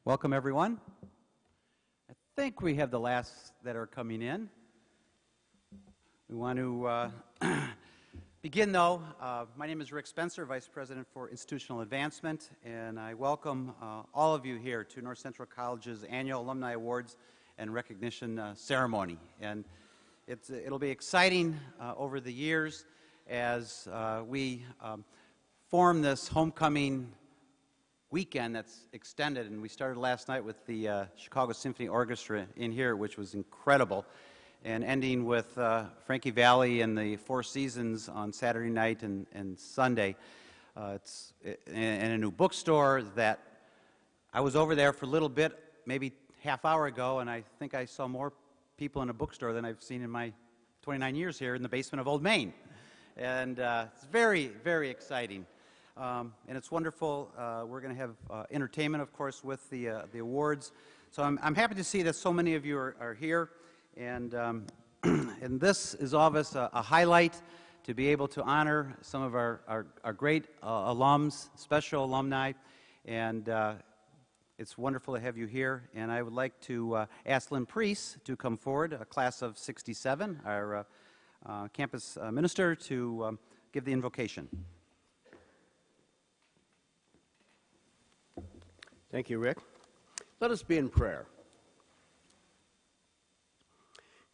Welcome, everyone. I think we have the last that are coming in. We want to begin, though. My name is Rick Spencer, Vice President for Institutional Advancement, and I welcome all of you here to North Central College's annual Alumni Awards and Recognition Ceremony. And it'll be exciting over the years as we form this homecoming weekend that's extended, and we started last night with the Chicago Symphony Orchestra in here, which was incredible, and ending with Frankie Valli and the Four Seasons on Saturday night and Sunday. It's in a new bookstore that I was over there for a little bit, maybe half hour ago, and I think I saw more people in a bookstore than I've seen in my 29 years here in the basement of Old Main. And it's very, very exciting. And it's wonderful. We're going to have entertainment, of course, with the awards. So I'm happy to see that so many of you are here. And, and this is always a highlight to be able to honor some of our great alums, special alumni. And it's wonderful to have you here. And I would like to ask Lynn Pries to come forward, a class of 67, our campus minister, to give the invocation. Thank you, Rick. Let us be in prayer.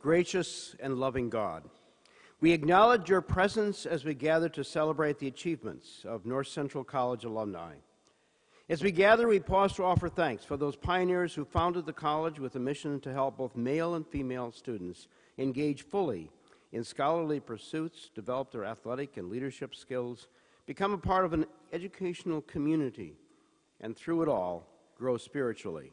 Gracious and loving God, we acknowledge your presence as we gather to celebrate the achievements of North Central College alumni. As we gather, we pause to offer thanks for those pioneers who founded the college with a mission to help both male and female students engage fully in scholarly pursuits, develop their athletic and leadership skills, become a part of an educational community, and through it all, grow spiritually.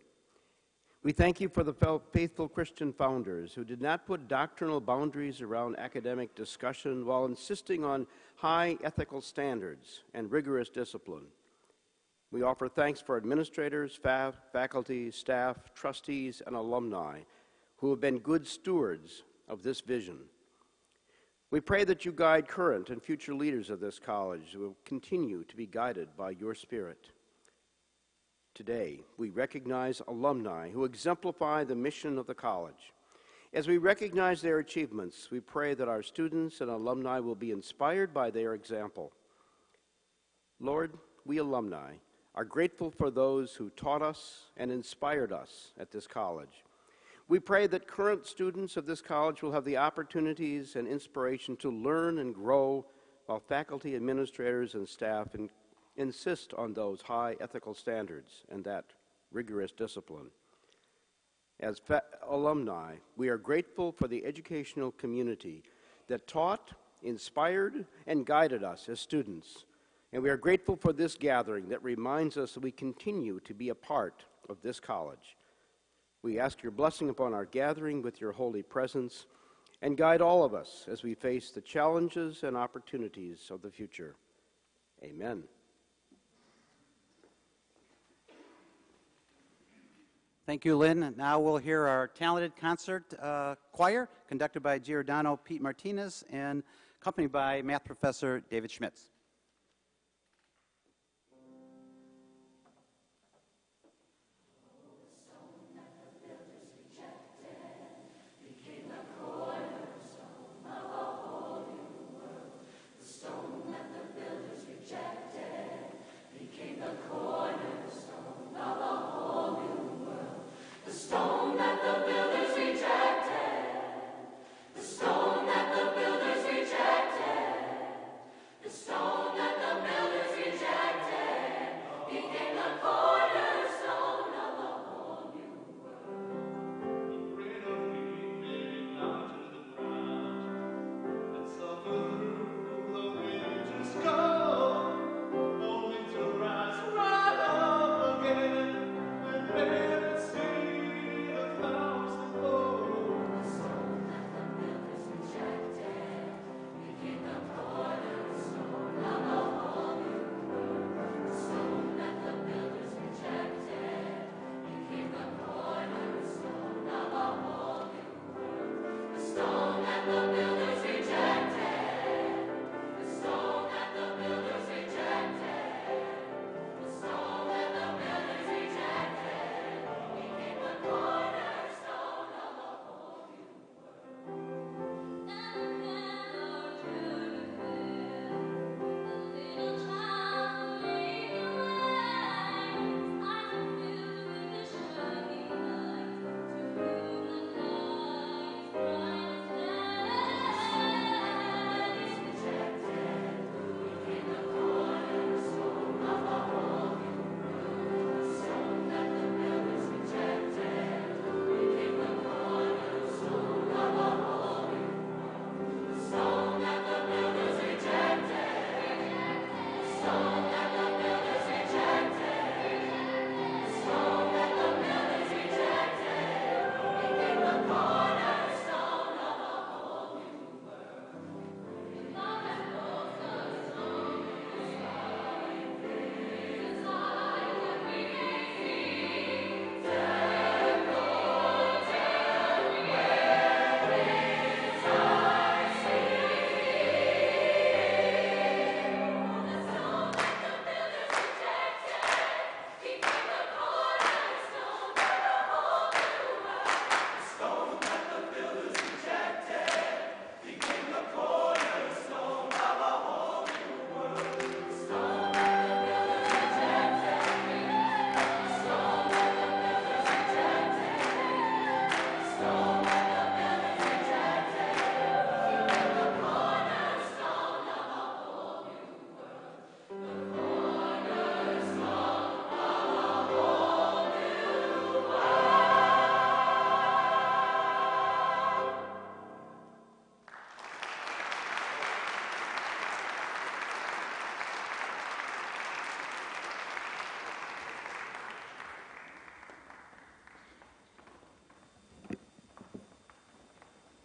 We thank you for the faithful Christian founders who did not put doctrinal boundaries around academic discussion while insisting on high ethical standards and rigorous discipline. We offer thanks for administrators, faculty, staff, trustees, and alumni who have been good stewards of this vision. We pray that you guide current and future leaders of this college who will continue to be guided by your Spirit. Today, we recognize alumni who exemplify the mission of the college. As we recognize their achievements, we pray that our students and alumni will be inspired by their example. Lord, we alumni are grateful for those who taught us and inspired us at this college. We pray that current students of this college will have the opportunities and inspiration to learn and grow, while faculty, administrators, and staff insist on those high ethical standards and that rigorous discipline. As alumni, we are grateful for the educational community that taught, inspired, and guided us as students. And we are grateful for this gathering that reminds us that we continue to be a part of this college. We ask your blessing upon our gathering with your holy presence and guide all of us as we face the challenges and opportunities of the future. Amen. Thank you, Lynn. Now we'll hear our talented concert choir conducted by Giordano Pete Martinez and accompanied by math professor David Schmitz. Stone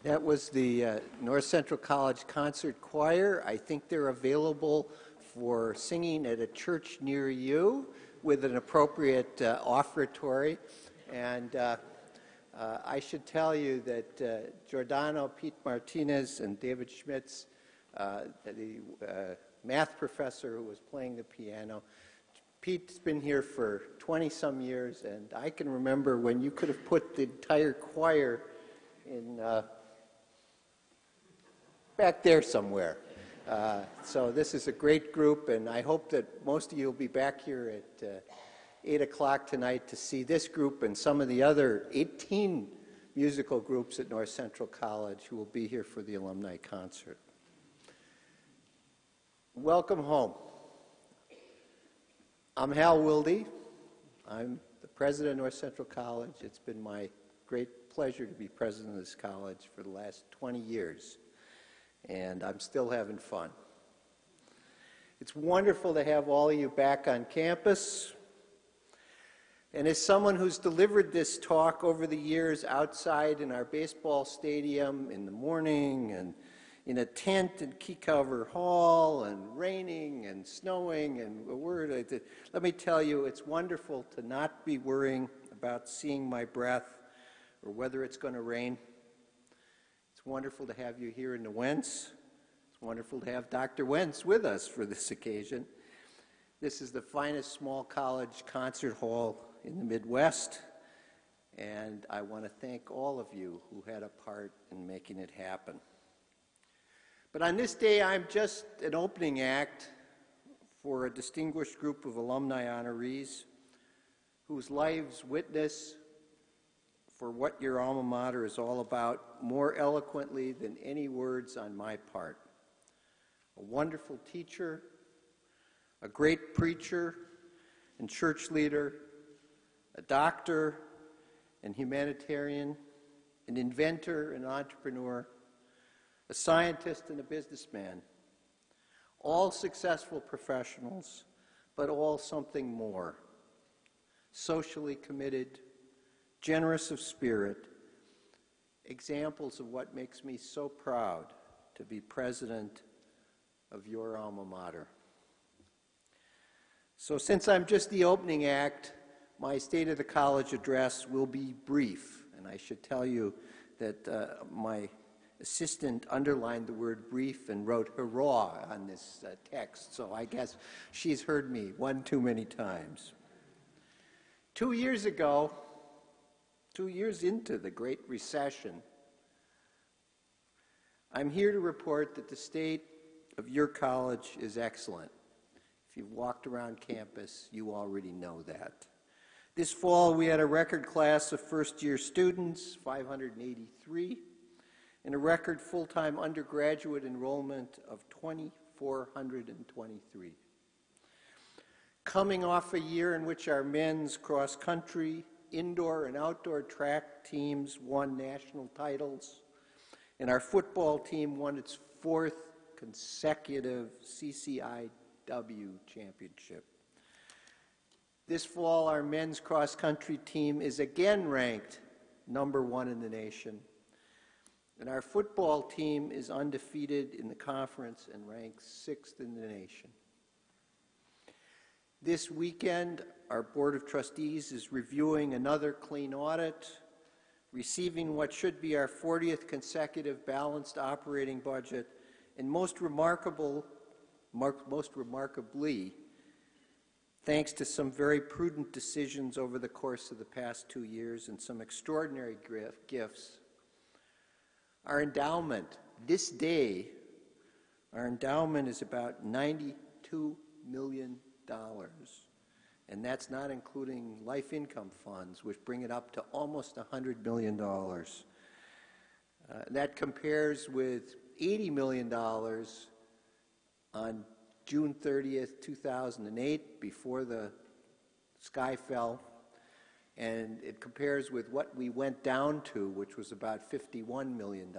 That was the North Central College Concert Choir. I think they're available for singing at a church near you with an appropriate offertory. And I should tell you that Giordano, Pete Martinez, and David Schmitz, the math professor who was playing the piano, Pete's been here for 20-some years, and I can remember when you could have put the entire choir in back there somewhere. So this is a great group, and I hope that most of you will be back here at 8 o'clock tonight to see this group and some of the other 18 musical groups at North Central College who will be here for the alumni concert. Welcome home. I'm Hal Wilde. I'm the president of North Central College. It's been my great pleasure to be president of this college for the last 20 years. And I'm still having fun. It's wonderful to have all of you back on campus. And as someone who's delivered this talk over the years outside in our baseball stadium in the morning and in a tent in Keycover Hall and raining and snowing and let me tell you, it's wonderful to not be worrying about seeing my breath or whether it's going to rain. It's wonderful to have you here in the Wentz. It's wonderful to have Dr. Wentz with us for this occasion. This is the finest small college concert hall in the Midwest, and I want to thank all of you who had a part in making it happen. But on this day, I'm just an opening act for a distinguished group of alumni honorees whose lives witness for what your alma mater is all about more eloquently than any words on my part. A wonderful teacher, a great preacher and church leader, a doctor and humanitarian, an inventor and entrepreneur, a scientist and a businessman, all successful professionals, but all something more. Socially committed, generous of spirit, examples of what makes me so proud to be president of your alma mater. So since I'm just the opening act, my State of the College address will be brief, and I should tell you that my assistant underlined the word brief and wrote hurrah on this text, so I guess she's heard me one too many times. 2 years ago, 2 years into the Great Recession, I'm here to report that the state of your college is excellent. If you've walked around campus, you already know that. This fall, we had a record class of first-year students, 583, and a record full-time undergraduate enrollment of 2,423. Coming off a year in which our men's cross-country, indoor and outdoor track teams won national titles, and our football team won its 4th consecutive CCIW championship. This fall, our men's cross-country team is again ranked #1 in the nation, and our football team is undefeated in the conference and ranks 6th in the nation. This weekend, our Board of Trustees is reviewing another clean audit, receiving what should be our 40th consecutive balanced operating budget, and most remarkably, thanks to some very prudent decisions over the course of the past 2 years and some extraordinary gifts, our endowment, this day, our endowment is about $92 million. And that's not including life income funds, which bring it up to almost $100 million. That compares with $80 million on June 30th, 2008, before the sky fell, and it compares with what we went down to, which was about $51 million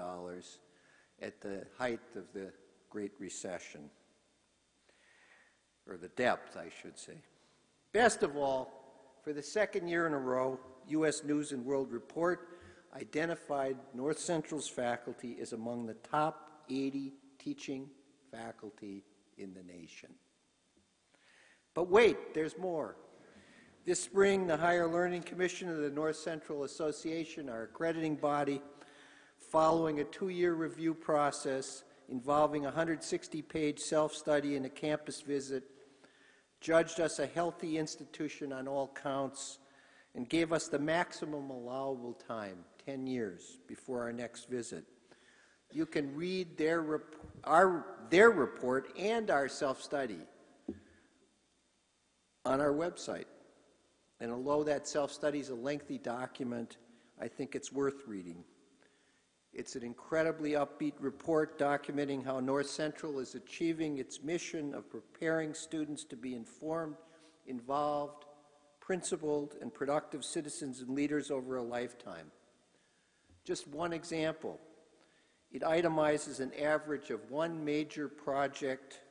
at the height of the Great Recession, or the depth, I should say. Best of all, for the second year in a row, U.S. News and World Report identified North Central's faculty as among the top 80 teaching faculty in the nation. But wait, there's more. This spring, the Higher Learning Commission of the North Central Association, our accrediting body, following a 2-year review process involving a 160-page self-study and a campus visit, judged us a healthy institution on all counts and gave us the maximum allowable time, 10 years, before our next visit. You can read their report and our self-study on our website. And although that self-study is a lengthy document, I think it's worth reading. It's an incredibly upbeat report documenting how North Central is achieving its mission of preparing students to be informed, involved, principled, and productive citizens and leaders over a lifetime. Just one example. It itemizes an average of one major project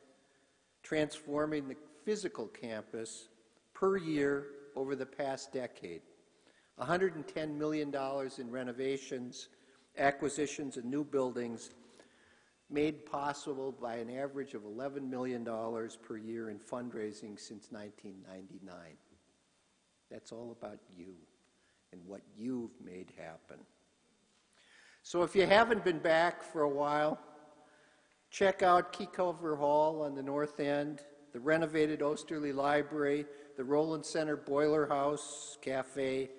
transforming the physical campus per year over the past decade. $110 million in renovations, acquisitions, and new buildings made possible by an average of $11 million per year in fundraising since 1999. That's all about you and what you've made happen. So if you haven't been back for a while, check out Keycover Hall on the north end, the renovated Osterley Library, the Roland Center Boiler House Cafe,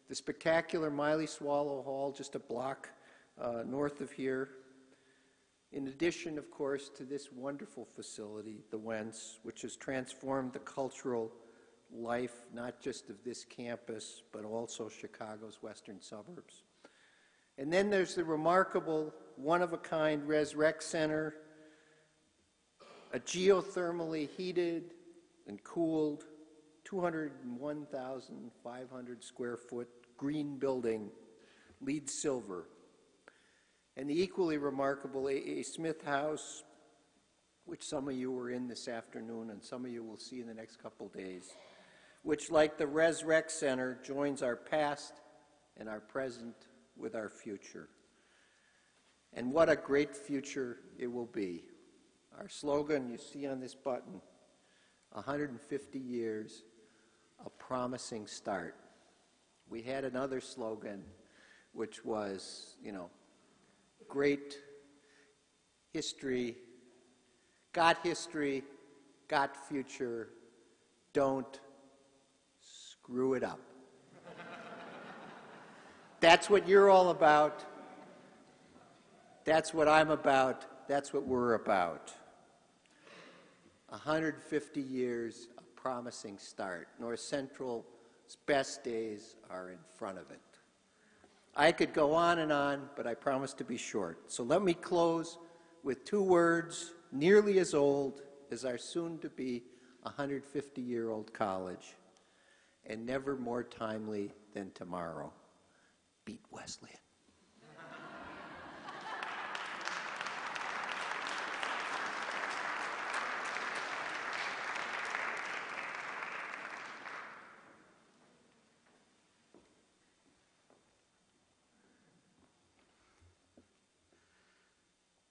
the spectacular Miley Swallow Hall just a block north of here. In addition, of course, to this wonderful facility, the Wentz, which has transformed the cultural life not just of this campus, but also Chicago's western suburbs. And then there's the remarkable, one-of-a-kind Res Rec Center, a geothermally heated and cooled 201,500 square foot green building, LEED silver. And the equally remarkable A. Smith House, which some of you were in this afternoon and some of you will see in the next couple days, which, like the Res Rec Center, joins our past and our present with our future. And what a great future it will be. Our slogan you see on this button, 150 years, a promising start. We had another slogan, which was, great history, got future, don't screw it up. That's what you're all about. That's what I'm about. That's what we're about. 150 years, a promising start. North Central's best days are in front of it. I could go on, but I promise to be short. So let me close with 2 words nearly as old as our soon-to-be 150-year-old college, and never more timely than tomorrow. Beat Wesleyan.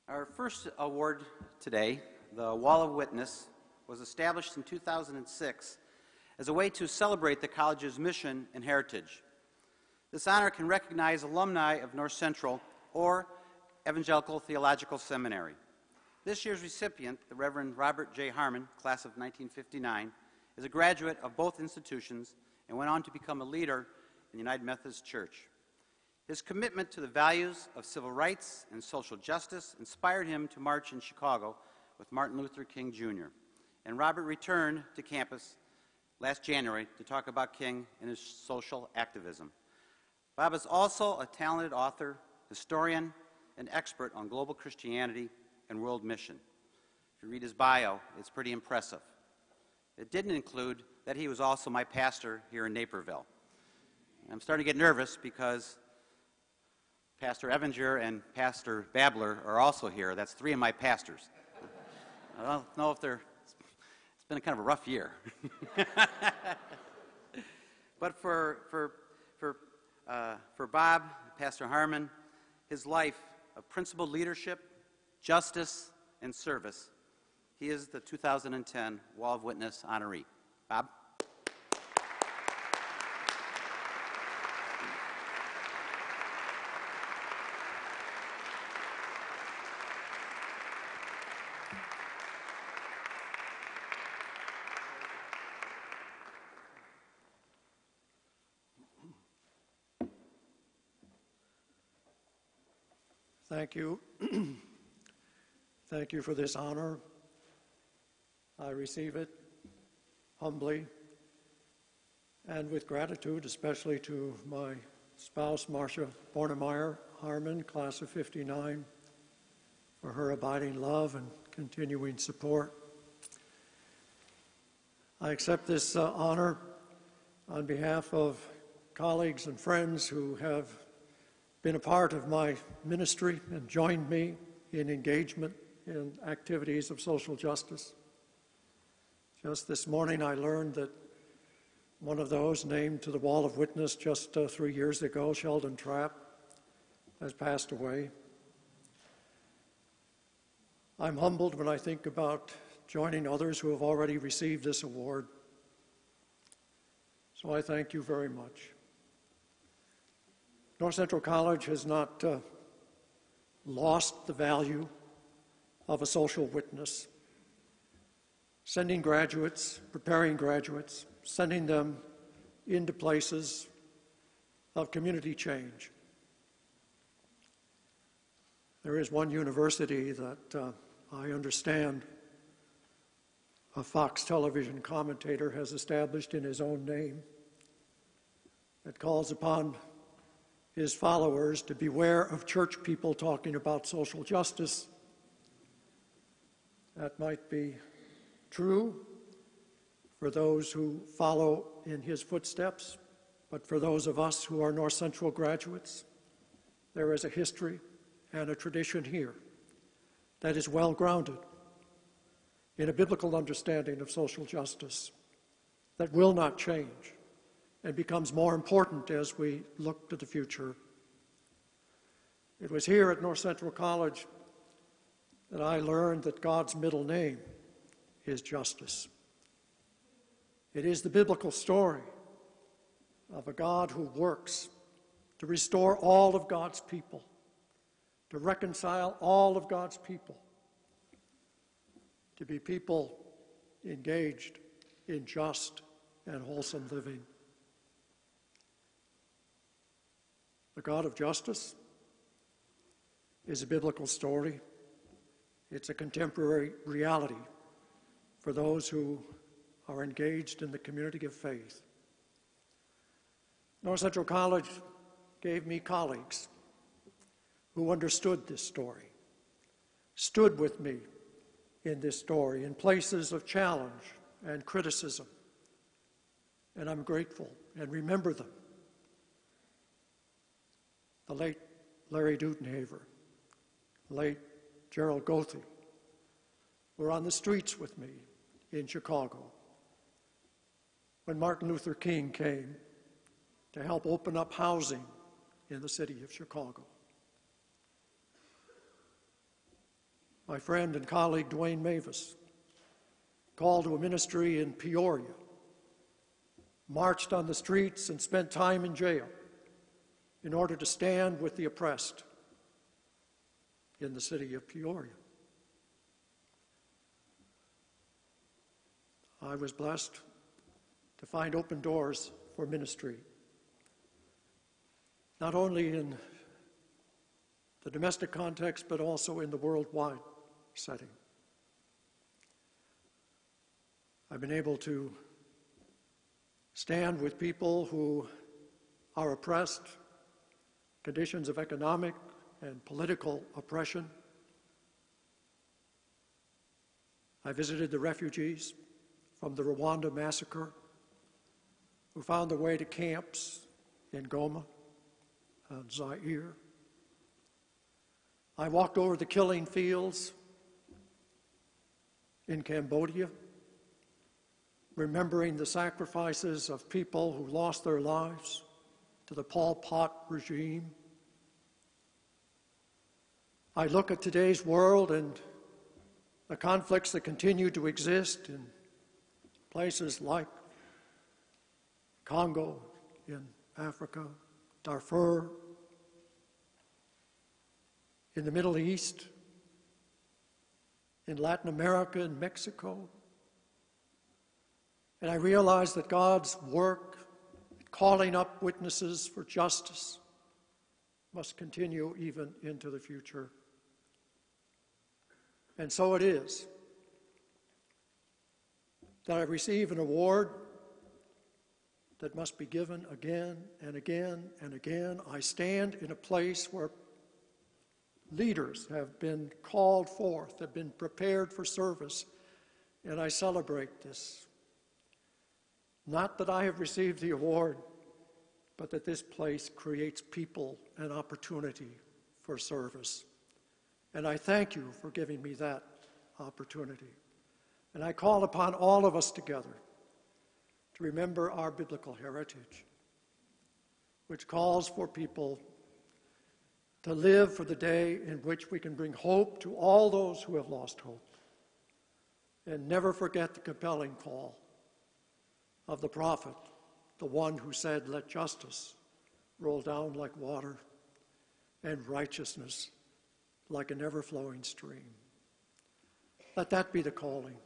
Our first award today, the Wall of Witness, was established in 2006 as a way to celebrate the college's mission and heritage. This honor can recognize alumni of North Central or Evangelical Theological Seminary. This year's recipient, the Reverend Robert J. Harman, class of 1959, is a graduate of both institutions and went on to become a leader in the United Methodist Church. His commitment to the values of civil rights and social justice inspired him to march in Chicago with Martin Luther King Jr. And Robert returned to campus last January to talk about King and his social activism. Bob is also a talented author, historian, and expert on global Christianity and world mission. If you read his bio, it's pretty impressive. It didn't include that he was also my pastor here in Naperville. I'm starting to get nervous because Pastor Evinger and Pastor Babler are also here. That's 3 of my pastors. I don't know if it's been kind of a rough year. But for Bob Pastor Harman, his life of principled leadership, justice, and service. He is the 2010 Wall of Witness honoree. Bob? Thank you. Thank you for this honor. I receive it humbly and with gratitude, especially to my spouse, Marcia Bornemeyer Harman, class of '59, for her abiding love and continuing support. I accept this honor on behalf of colleagues and friends who have been a part of my ministry and joined me in engagement in activities of social justice. Just this morning I learned that one of those named to the Wall of Witness just 3 years ago, Sheldon Trapp, has passed away. I'm humbled when I think about joining others who have already received this award. So I thank you very much. North Central College has not lost the value of a social witness. Sending graduates, preparing graduates, sending them into places of community change. There is one university that I understand a Fox television commentator has established in his own name that calls upon his followers to beware of church people talking about social justice. That might be true for those who follow in his footsteps, but for those of us who are North Central graduates, there is a history and a tradition here that is well grounded in a biblical understanding of social justice that will not change and becomes more important as we look to the future. It was here at North Central College that I learned that God's middle name is justice. It is the biblical story of a God who works to restore all of God's people, to reconcile all of God's people, to be people engaged in just and wholesome living. The God of justice is a biblical story. It's a contemporary reality for those who are engaged in the community of faith. North Central College gave me colleagues who understood this story, stood with me in this story in places of challenge and criticism, and I'm grateful and remember them. The late Larry Dutenhaver, late Gerald Goethe were on the streets with me in Chicago when Martin Luther King came to help open up housing in the city of Chicago. My friend and colleague Dwayne Mavis called to a ministry in Peoria, marched on the streets and spent time in jail in order to stand with the oppressed in the city of Peoria. I was blessed to find open doors for ministry, not only in the domestic context, but also in the worldwide setting. I've been able to stand with people who are oppressed, conditions of economic and political oppression. I visited the refugees from the Rwanda massacre who found their way to camps in Goma and Zaire. I walked over the killing fields in Cambodia, remembering the sacrifices of people who lost their lives to the Pol Pot regime I look at today's world and the conflicts that continue to exist in places like Congo in Africa, Darfur, in the Middle East, in Latin America and Mexico. And I realize that God's work calling up witnesses for justice must continue even into the future. And so it is that I receive an award that must be given again and again and again. I stand in a place where leaders have been called forth, have been prepared for service, and I celebrate this. Not that I have received the award, but that this place creates people and opportunity for service. And I thank you for giving me that opportunity. And I call upon all of us together to remember our biblical heritage, which calls for people to live for the day in which we can bring hope to all those who have lost hope. And never forget the compelling call of the prophet, the one who said, "Let justice roll down like water and righteousness like an ever-flowing stream." Let that be the calling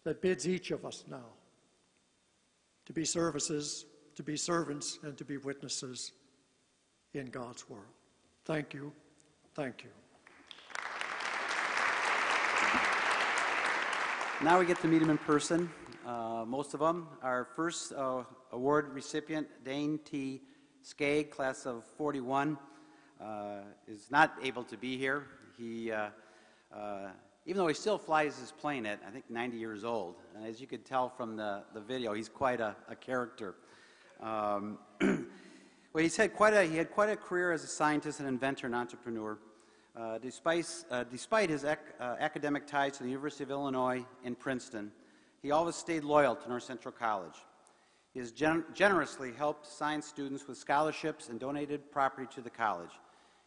that bids each of us now to be services, to be servants, and to be witnesses in God's world. Thank you. Thank you. Now we get to meet him in person. Most of them. Our first award recipient, Dane T. Skagg, class of 41, is not able to be here. He, even though he still flies his plane at, I think, 90 years old, and as you could tell from the video, he's quite a character. Well, he had quite a career as a scientist and inventor and entrepreneur. Despite his academic ties to the University of Illinois and Princeton, he always stayed loyal to North Central College. He has generously helped science students with scholarships and donated property to the college.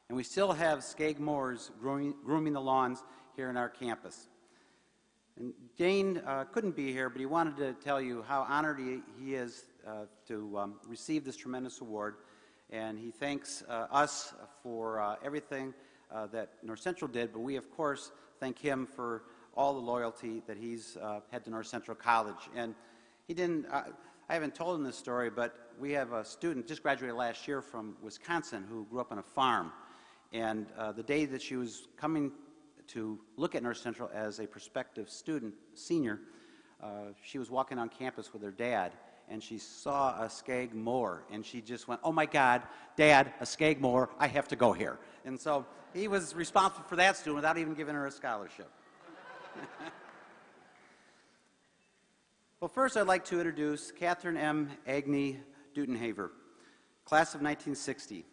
And we still have Skagg Moors grooming the lawns here in our campus. And Dane couldn't be here, but he wanted to tell you how honored he is to receive this tremendous award. And he thanks us for everything that North Central did, but we, of course, thank him for all the loyalty that he's had to North Central College. And he didn't, I haven't told him this story, but we have a student, just graduated last year from Wisconsin, who grew up on a farm. And the day that she was coming to look at North Central as a prospective student, senior, she was walking on campus with her dad, and she saw a Skagg Moor, and she just went, "Oh my God, Dad, a Skagg Moor, I have to go here." And so he was responsible for that student without even giving her a scholarship. Well, first I'd like to introduce Katheryn M. Agne Dutenhaver, class of 1960,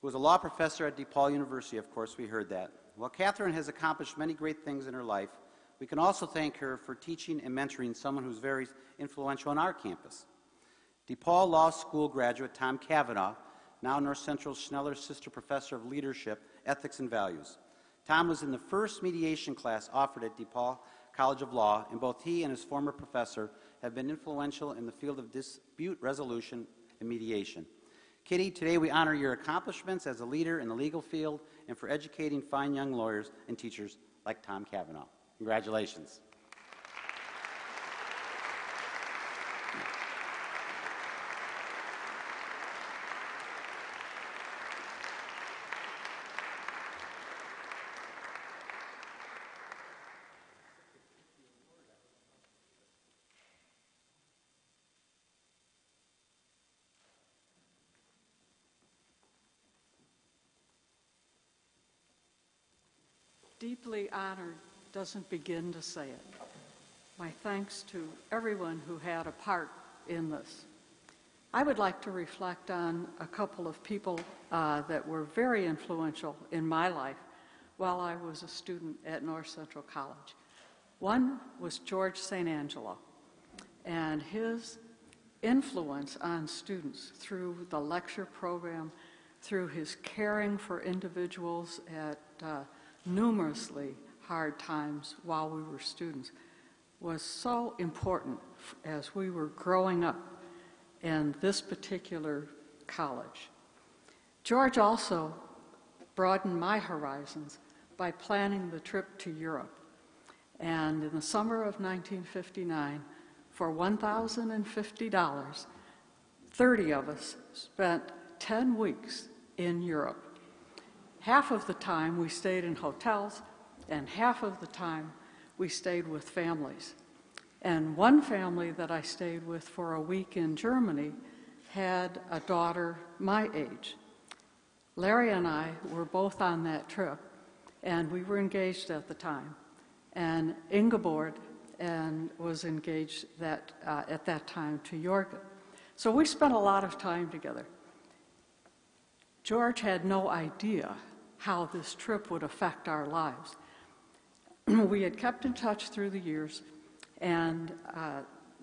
who was a law professor at DePaul University. Of course, we heard that. While Katheryn has accomplished many great things in her life, we can also thank her for teaching and mentoring someone who's very influential on our campus. DePaul Law School graduate Tom Cavanaugh, now North Central Schneller Sister Professor of Leadership, Ethics, and Values. Tom was in the first mediation class offered at DePaul College of Law, and both he and his former professor have been influential in the field of dispute resolution and mediation. Kitty, today we honor your accomplishments as a leader in the legal field and for educating fine young lawyers and teachers like Tom Cavanaugh. Congratulations. Deeply honored doesn't begin to say it. My thanks to everyone who had a part in this. I would like to reflect on a couple of people that were very influential in my life while I was a student at North Central College. One was George St. Angelo, and his influence on students through the lecture program, through his caring for individuals at numerously hard times while we were students was so important as we were growing up in this particular college. George also broadened my horizons by planning the trip to Europe. And in the summer of 1959, for $1,050, 30 of us spent 10 weeks in Europe. Half of the time we stayed in hotels, and half of the time we stayed with families. And one family that I stayed with for a week in Germany had a daughter my age. Larry and I were both on that trip, and we were engaged at the time. And Ingeborg was engaged at that time to Jorgen. So we spent a lot of time together. George had no idea how this trip would affect our lives. We had kept in touch through the years, and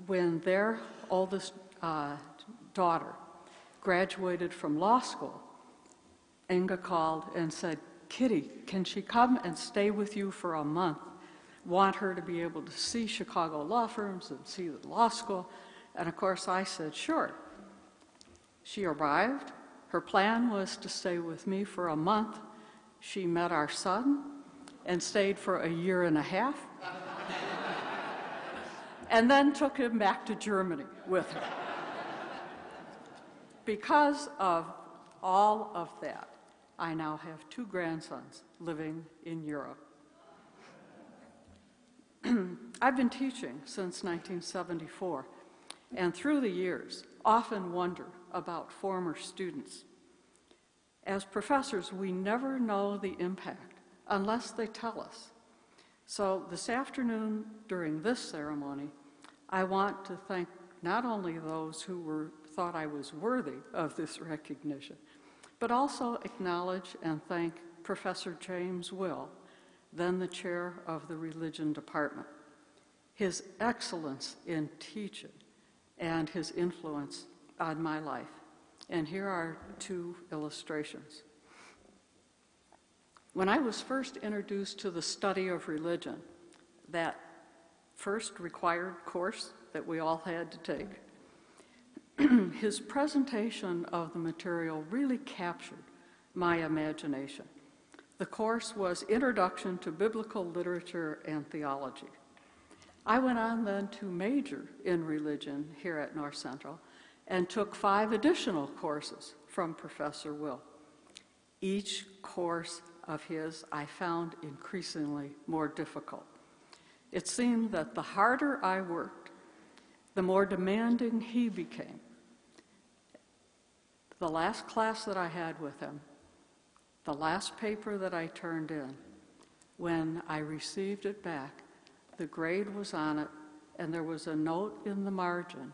when their oldest daughter graduated from law school, Inga called and said, "Kitty, can she come and stay with you for a month? Want her to be able to see Chicago law firms and see the law school." And of course I said, sure. She arrived. Her plan was to stay with me for a month. She met our son and stayed for a year and a half, and then took him back to Germany with her. Because of all of that, I now have 2 grandsons living in Europe. I've been teaching since 1974, and through the years, often wonder about former students. As professors, we never know the impact unless they tell us. So this afternoon, during this ceremony, I want to thank not only those who thought I was worthy of this recognition, but also acknowledge and thank Professor James Will, then the chair of the religion department. His excellence in teaching and his influence on my life. And here are 2 illustrations. When I was first introduced to the study of religion, that first required course that we all had to take, his presentation of the material really captured my imagination. The course was Introduction to Biblical Literature and Theology. I went on then to major in religion here at North Central and took 5 additional courses from Professor Will. Each course of his I found increasingly more difficult. It seemed that the harder I worked, the more demanding he became. The last class that I had with him, the last paper that I turned in, when I received it back, the grade was on it, and there was a note in the margin: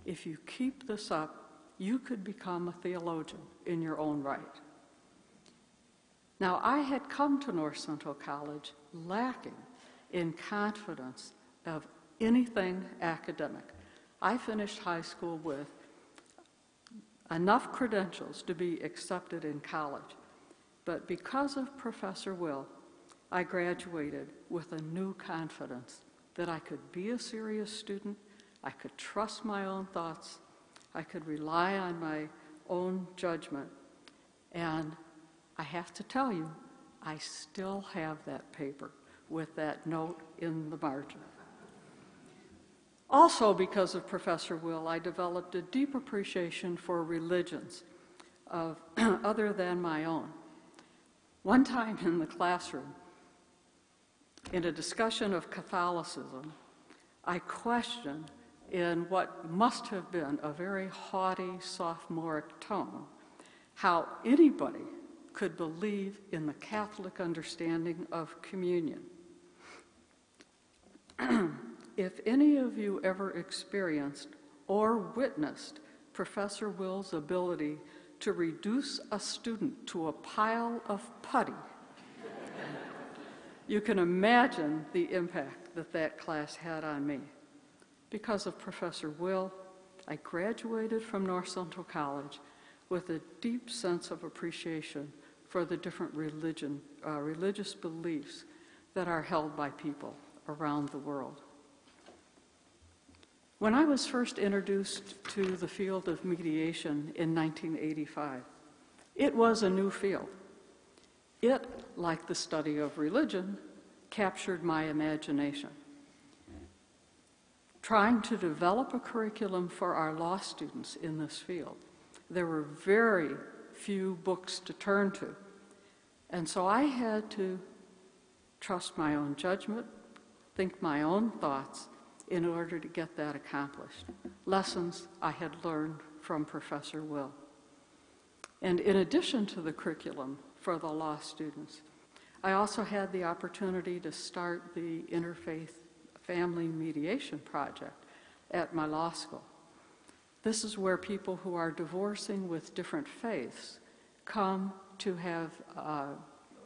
if you keep this up, you could become a theologian in your own right. Now, I had come to North Central College lacking in confidence of anything academic. I finished high school with enough credentials to be accepted in college, but because of Professor Will, I graduated with a new confidence that I could be a serious student, I could trust my own thoughts, I could rely on my own judgment, and I have to tell you, I still have that paper with that note in the margin. Also, because of Professor Will, I developed a deep appreciation for religions other than my own. One time in the classroom, in a discussion of Catholicism, I questioned, in what must have been a very haughty, sophomoric tone, how anybody could believe in the Catholic understanding of communion. If any of you ever experienced or witnessed Professor Will's ability to reduce a student to a pile of putty, you can imagine the impact that that class had on me. Because of Professor Will, I graduated from North Central College with a deep sense of appreciation for the different religious beliefs that are held by people around the world. When I was first introduced to the field of mediation in 1985, it was a new field. It, like the study of religion, captured my imagination. Trying to develop a curriculum for our law students in this field, there were very few books to turn to. And so I had to trust my own judgment, think my own thoughts in order to get that accomplished. Lessons I had learned from Professor Wilde. And in addition to the curriculum for the law students, I also had the opportunity to start the Interfaith Family Mediation Project at my law school. This is where people who are divorcing with different faiths come to have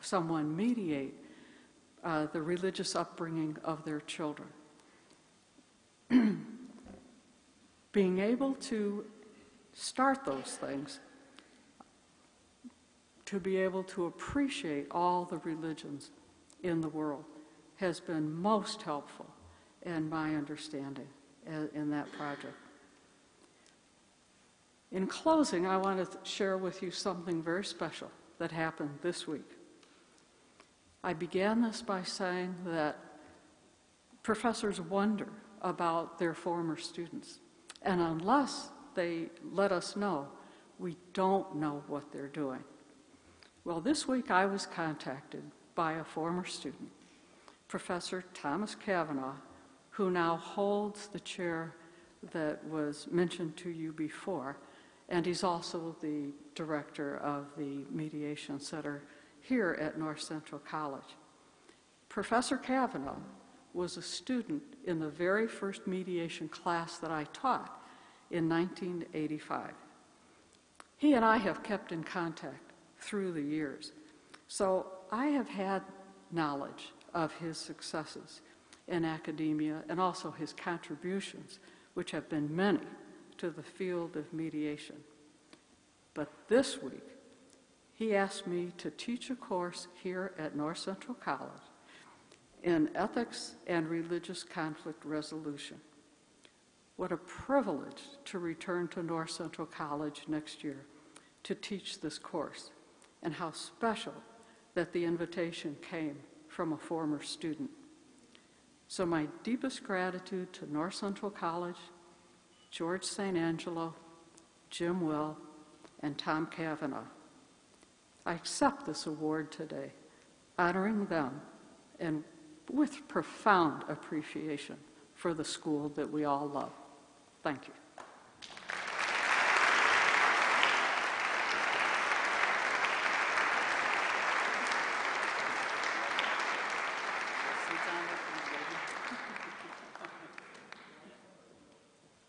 someone mediate the religious upbringing of their children. Being able to start those things, to be able to appreciate all the religions in the world, has been most helpful in my understanding in that project. In closing, I want to share with you something very special that happened this week. I began this by saying that professors wonder about their former students, and unless they let us know, we don't know what they're doing. Well, this week I was contacted by a former student, Professor Thomas Kavanaugh, who now holds the chair that was mentioned to you before, and he's also the director of the Mediation Center here at North Central College. Professor Kavanaugh was a student in the very first mediation class that I taught in 1985. He and I have kept in contact through the years, so I have had knowledge of his successes in academia and also his contributions, which have been many, to the field of mediation. But this week, he asked me to teach a course here at North Central College in ethics and religious conflict resolution. What a privilege to return to North Central College next year to teach this course, and how special that the invitation came from a former student. So my deepest gratitude to North Central College, George St. Angelo, Jim Will, and Tom Kavanaugh. I accept this award today, honoring them and with profound appreciation for the school that we all love. Thank you.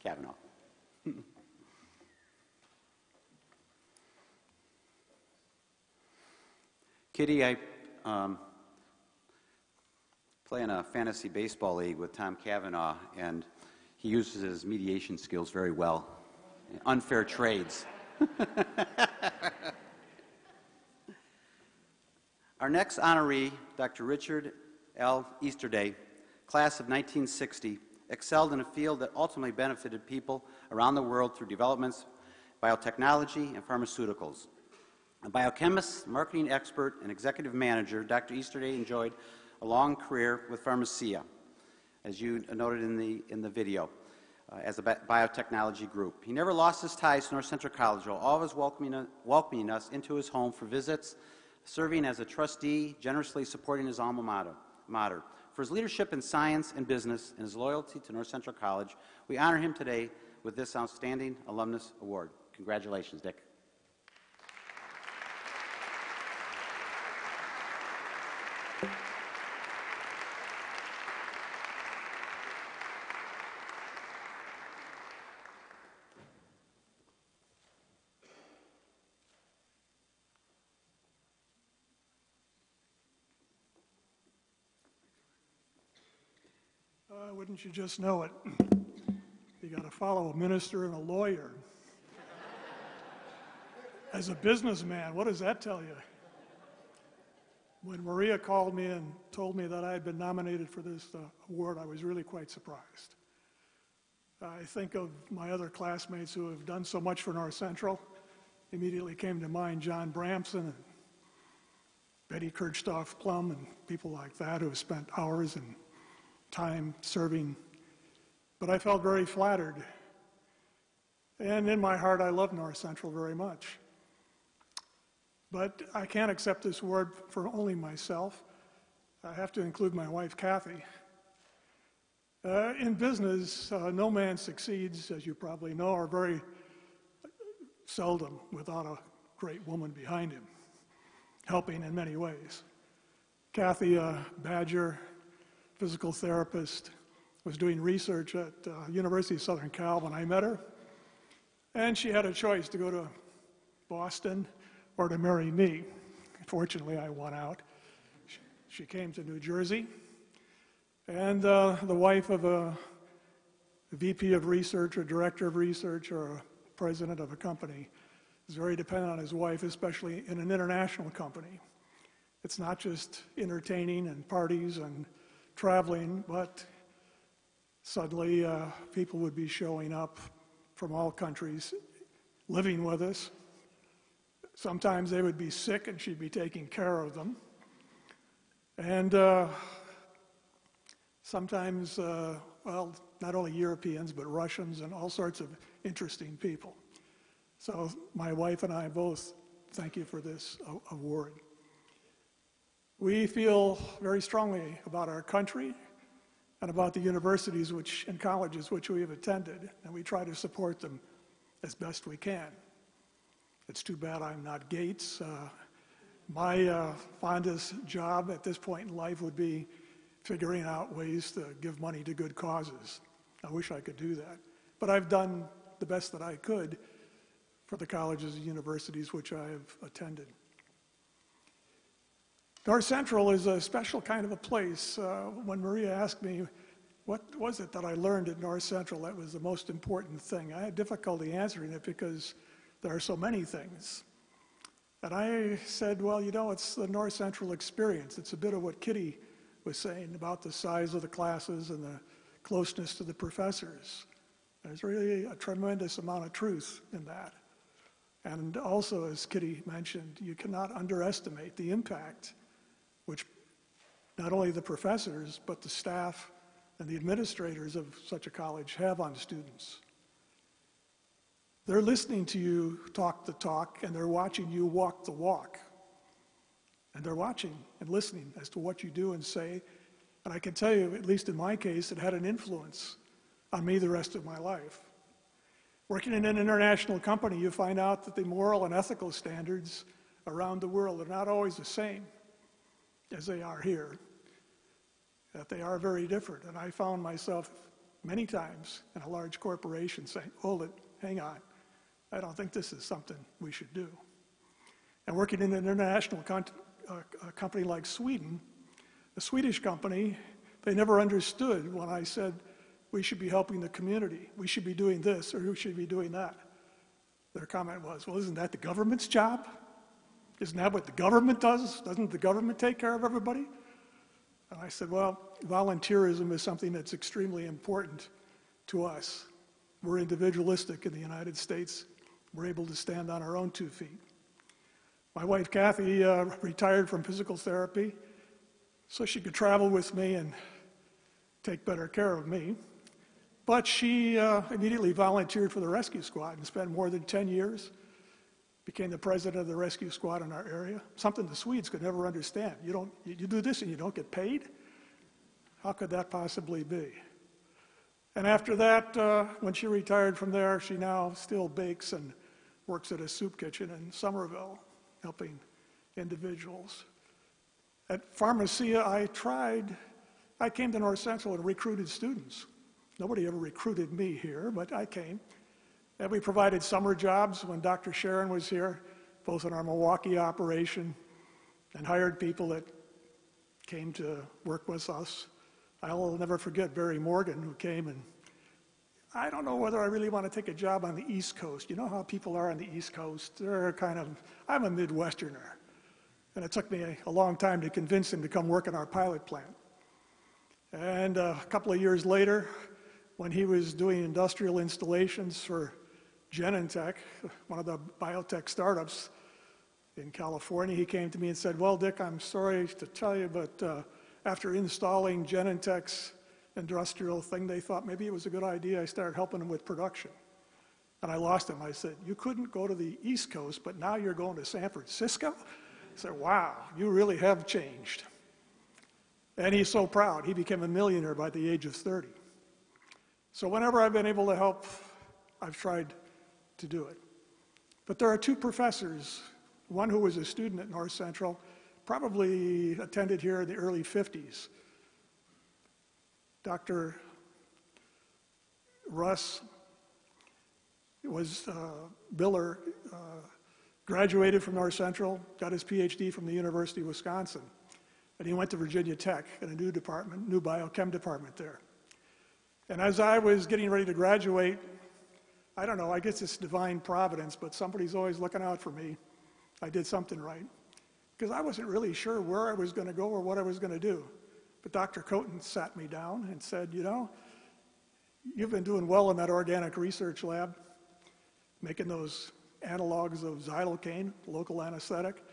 Kavanaugh. Kitty, I play in a fantasy baseball league with Tom Kavanaugh, and he uses his mediation skills very well. Unfair trades. Our next honoree, Dr. Richard L. Easterday, class of 1960, excelled in a field that ultimately benefited people around the world through developments, biotechnology, and pharmaceuticals. A biochemist, marketing expert, and executive manager, Dr. Easterday enjoyed a long career with Pharmacia, as you noted in the video, as a biotechnology group. He never lost his ties to North Central College, always welcoming us into his home for visits, serving as a trustee, generously supporting his alma mater. For his leadership in science and business and his loyalty to North Central College, we honor him today with this Outstanding Alumnus Award. Congratulations, Dick. Wouldn't you just know it? You got to follow a minister and a lawyer. As a businessman, what does that tell you? When Maria called me and told me that I had been nominated for this award, I was really quite surprised. I think of my other classmates who have done so much for North Central. Immediately came to mind John Bramson and Betty Kirchhoff-Plum and people like that who have spent hours and time serving. But I felt very flattered. And in my heart, I love North Central very much. But I can't accept this award for only myself. I have to include my wife, Kathy. In business, no man succeeds, as you probably know, or very seldom without a great woman behind him, helping in many ways. Kathy, a Badger physical therapist, was doing research at University of Southern Cal when I met her, and she had a choice to go to Boston or to marry me. Fortunately, I won out. She came to New Jersey, and the wife of a VP of research or director of research or a president of a company is very dependent on his wife, especially in an international company. It's not just entertaining and parties and traveling, but suddenly people would be showing up from all countries, living with us. Sometimes they would be sick and she'd be taking care of them. And sometimes, well, not only Europeans, but Russians and all sorts of interesting people. So my wife and I both thank you for this award. We feel very strongly about our country and about the universities and colleges which we have attended, and we try to support them as best we can. It's too bad I'm not Gates. My fondest job at this point in life would be figuring out ways to give money to good causes. I wish I could do that. But I've done the best that I could for the colleges and universities which I have attended. North Central is a special kind of a place. When Maria asked me, what was it that I learned at North Central that was the most important thing, I had difficulty answering it because there are so many things. And I said, well, you know, it's the North Central experience. It's a bit of what Kitty was saying about the size of the classes and the closeness to the professors. There's really a tremendous amount of truth in that. And also, as Kitty mentioned, you cannot underestimate the impact which not only the professors, but the staff and the administrators of such a college have on students. They're listening to you talk the talk, and they're watching you walk the walk. And they're watching and listening as to what you do and say. And I can tell you, at least in my case, it had an influence on me the rest of my life. Working in an international company, you find out that the moral and ethical standards around the world are not always the same as they are here, that they are very different. And I found myself many times in a large corporation saying, hold it, hang on, I don't think this is something we should do. And working in an international company like Sweden, a Swedish company, they never understood when I said we should be helping the community, we should be doing this, or we should be doing that. Their comment was, well, isn't that the government's job? Isn't that what the government does? Doesn't the government take care of everybody? And I said, well, volunteerism is something that's extremely important to us. We're individualistic in the United States. We're able to stand on our own 2 feet. My wife, Kathy, retired from physical therapy so she could travel with me and take better care of me. But she immediately volunteered for the rescue squad and spent more than 10 years, became the president of the rescue squad in our area, something the Swedes could never understand. You do this and you don't get paid? How could that possibly be? And after that, when she retired from there, she now still bakes and works at a soup kitchen in Somerville, helping individuals. At Pharmacia, I came to North Central and recruited students. Nobody ever recruited me here, but I came. And we provided summer jobs when Dr. Sharon was here, both in our Milwaukee operation, and hired people that came to work with us. I'll never forget Barry Morgan, who came, and I don't know whether I really want to take a job on the East Coast. You know how people are on the East Coast? They're kind of, I'm a Midwesterner. And it took me a long time to convince him to come work in our pilot plant. And a couple of years later, when he was doing industrial installations for Genentech, one of the biotech startups in California, he came to me and said, "Well, Dick, I'm sorry to tell you, but after installing Genentech's industrial thing, they thought maybe it was a good idea. I started helping them with production." And I lost him. I said, "You couldn't go to the East Coast, but now you're going to San Francisco?" I said, "Wow, you really have changed." And he's so proud. He became a millionaire by the age of 30. So whenever I've been able to help, I've tried to do it. But there are two professors, one who was a student at North Central, probably attended here in the early 50s. Dr. Russ was Biller, graduated from North Central, got his PhD from the University of Wisconsin, and he went to Virginia Tech in a new department, new biochem department there. And as I was getting ready to graduate, I don't know, I guess it's divine providence, but somebody's always looking out for me. I did something right. Because I wasn't really sure where I was going to go or what I was going to do. But Dr. Coaten sat me down and said, "You know, you've been doing well in that organic research lab, making those analogs of xylocaine, local anesthetic.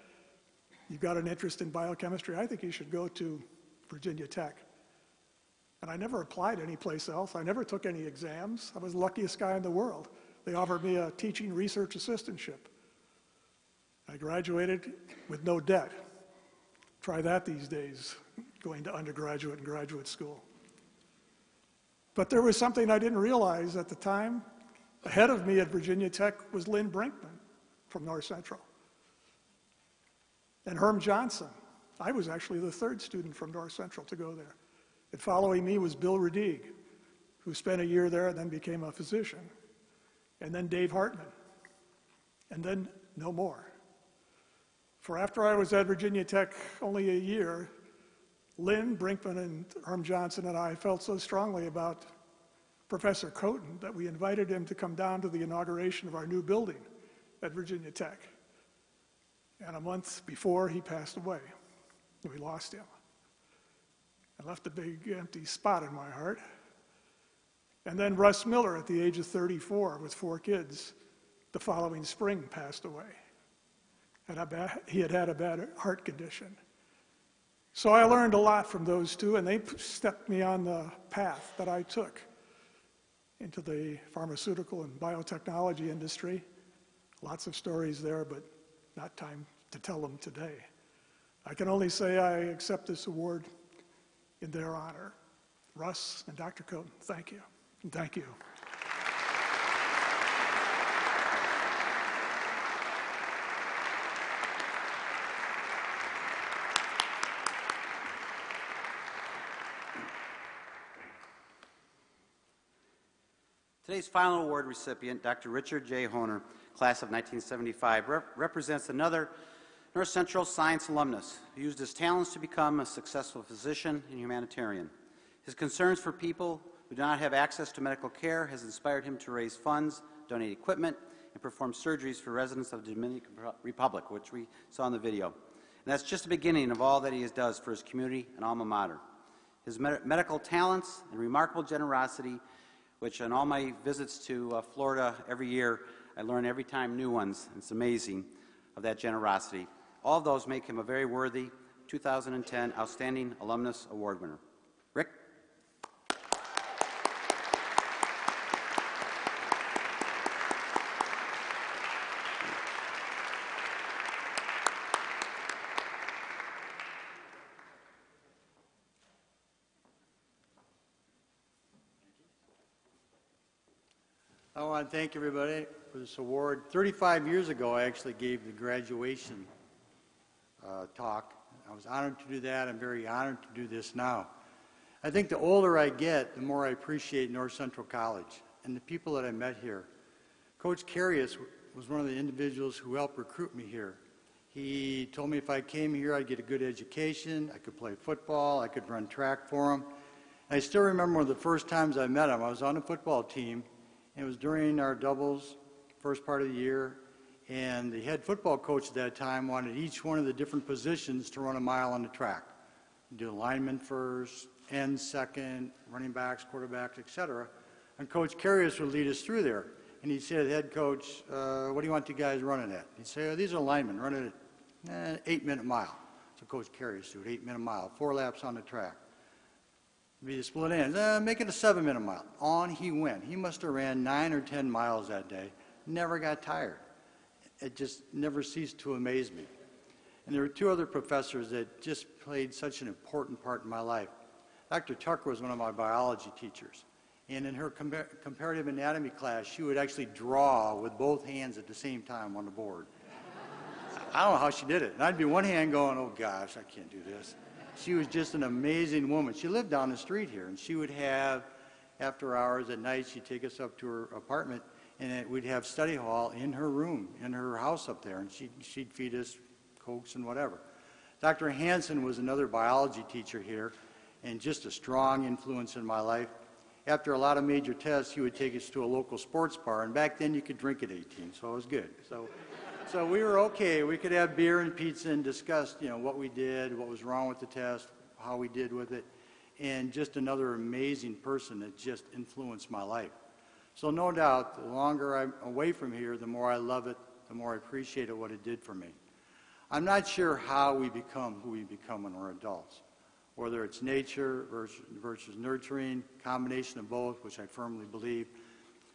You've got an interest in biochemistry. I think you should go to Virginia Tech." And I never applied anyplace else. I never took any exams. I was the luckiest guy in the world. They offered me a teaching research assistantship. I graduated with no debt. Try that these days, going to undergraduate and graduate school. But there was something I didn't realize at the time. Ahead of me at Virginia Tech was Lynn Brinkman from North Central. And Herm Johnson. I was actually the third student from North Central to go there. And following me was Bill Redigue, who spent a year there and then became a physician. And then Dave Hartman. And then no more. For after I was at Virginia Tech only a year, Lynn Brinkman and Herm Johnson and I felt so strongly about Professor Coaten that we invited him to come down to the inauguration of our new building at Virginia Tech. And a month before, he passed away. We lost him. I left a big empty spot in my heart. And then Russ Miller, at the age of 34, with 4 kids, the following spring passed away. And he had had a bad heart condition. So I learned a lot from those two, and they stepped me on the path that I took into the pharmaceutical and biotechnology industry. Lots of stories there, but not time to tell them today. I can only say I accept this award in their honor. Russ and Dr. Coaten, thank you, and thank you. Today's final award recipient, Dr. Richard J. Honer, class of 1975, represents another North Central Science alumnus who used his talents to become a successful physician and humanitarian. His concerns for people who do not have access to medical care has inspired him to raise funds, donate equipment, and perform surgeries for residents of the Dominican Republic, which we saw in the video. And that's just the beginning of all that he does for his community and alma mater. His medical talents and remarkable generosity, which on all my visits to Florida every year, I learn every time new ones. It's amazing of that generosity. All of those make him a very worthy 2010 Outstanding Alumnus Award winner. Rick? I want to thank everybody for this award. 35 years ago, I actually gave the graduation talk. I was honored to do that. I'm very honored to do this now. I think the older I get, the more I appreciate North Central College and the people that I met here. Coach Carius was one of the individuals who helped recruit me here. He told me if I came here, I'd get a good education, I could play football, I could run track for him. And I still remember one of the first times I met him. I was on a football team, and it was during our doubles, first part of the year, And the head football coach at that time wanted each one of the different positions to run a mile on the track. Do lineman first, end second, running backs, quarterbacks, etc. And Coach Carius would lead us through there. And he'd say to the head coach, what do you want you guys running at? He'd say, these are linemen running at an 8-minute mile. So Coach Carius do it, 8-minute mile, 4 laps on the track. Be the split ends, make it a 7-minute mile. On he went. He must have ran 9 or 10 miles that day. Never got tired. It just never ceased to amaze me. And there were 2 other professors that just played such an important part in my life. Dr. Tucker was one of my biology teachers. And in her comparative anatomy class, she would actually draw with both hands at the same time on the board. I don't know how she did it. And I'd be one hand going, oh gosh, I can't do this. She was just an amazing woman. She lived down the street here, and she would have, after hours at night, she'd take us up to her apartment, and we'd have study hall in her room, in her house up there, and she'd feed us Cokes and whatever. Dr. Hansen was another biology teacher here, and just a strong influence in my life. After a lot of major tests, he would take us to a local sports bar, and back then you could drink at 18, so it was good. So we were okay. We could have beer and pizza and discuss, what we did, what was wrong with the test, how we did with it, and just another amazing person that just influenced my life. So no doubt, the longer I'm away from here, the more I love it, the more I appreciate it, what it did for me. I'm not sure how we become who we become when we're adults, whether it's nature versus nurturing, combination of both, which I firmly believe.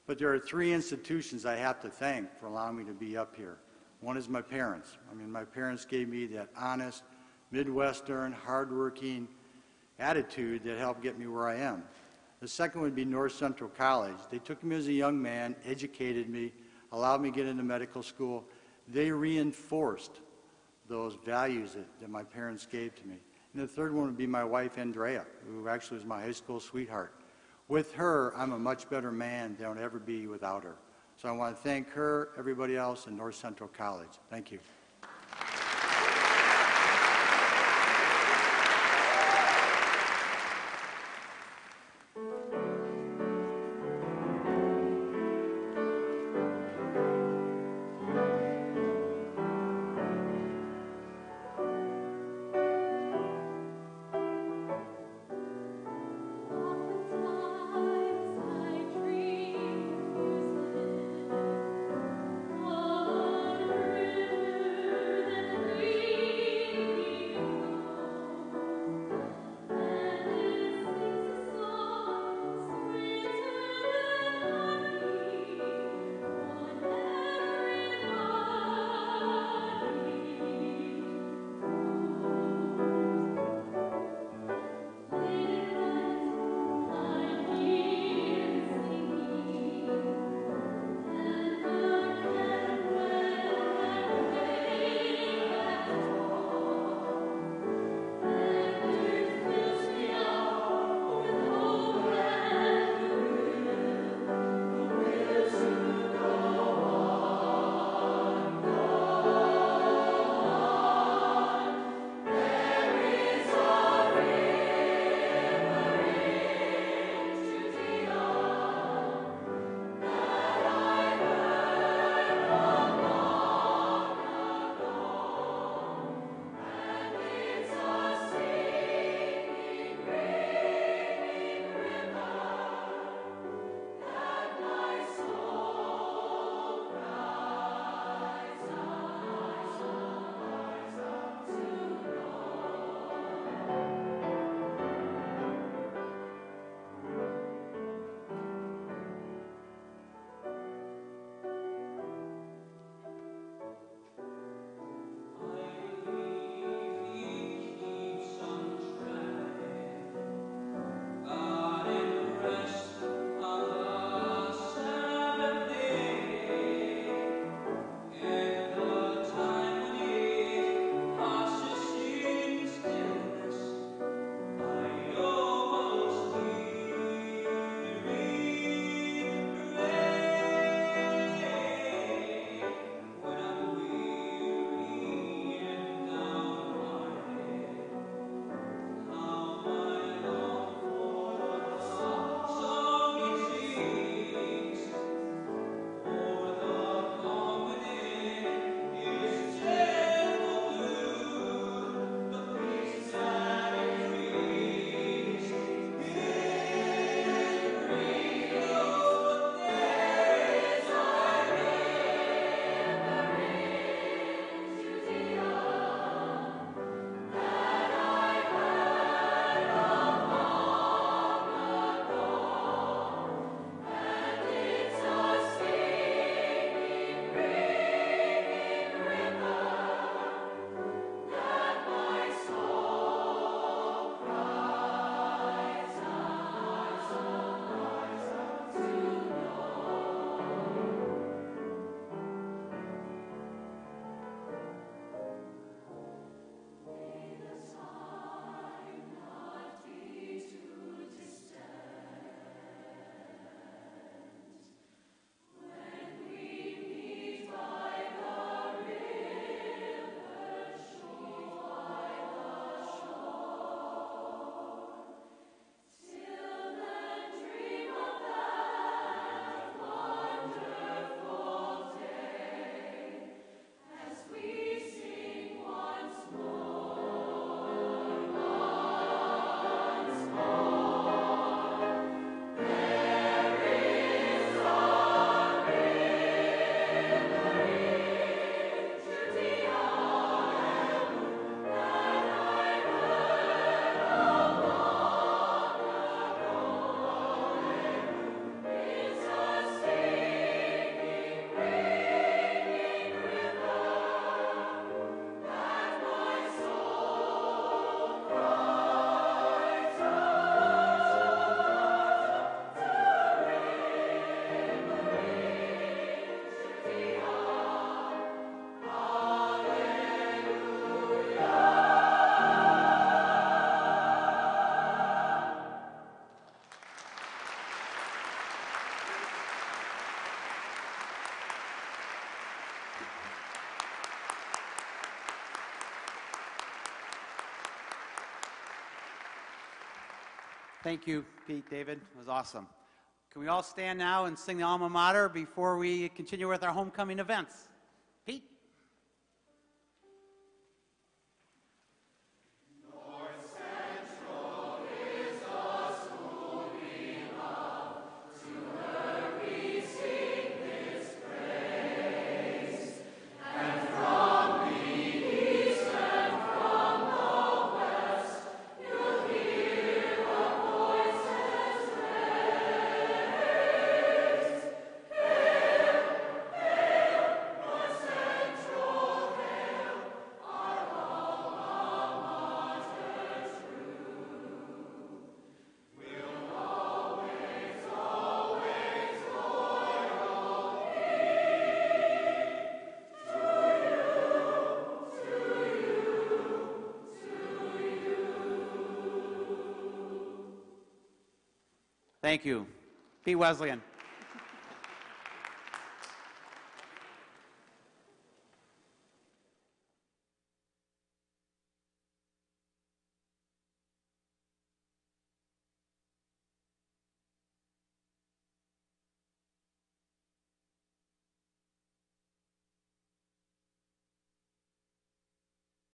But there are 3 institutions I have to thank for allowing me to be up here. One is my parents. My parents gave me that honest, Midwestern, hardworking attitude that helped get me where I am. The second would be North Central College. They took me as a young man, educated me, allowed me to get into medical school. They reinforced those values that my parents gave to me. And the third one would be my wife, Andrea, who actually was my high school sweetheart. With her, I'm a much better man than I would ever be without her. So I want to thank her, everybody else, and North Central College. Thank you. Thank you, Pete, David. It was awesome. Can we all stand now and sing the alma mater before we continue with our homecoming events? Pete? Thank you. Pete Wesleyan.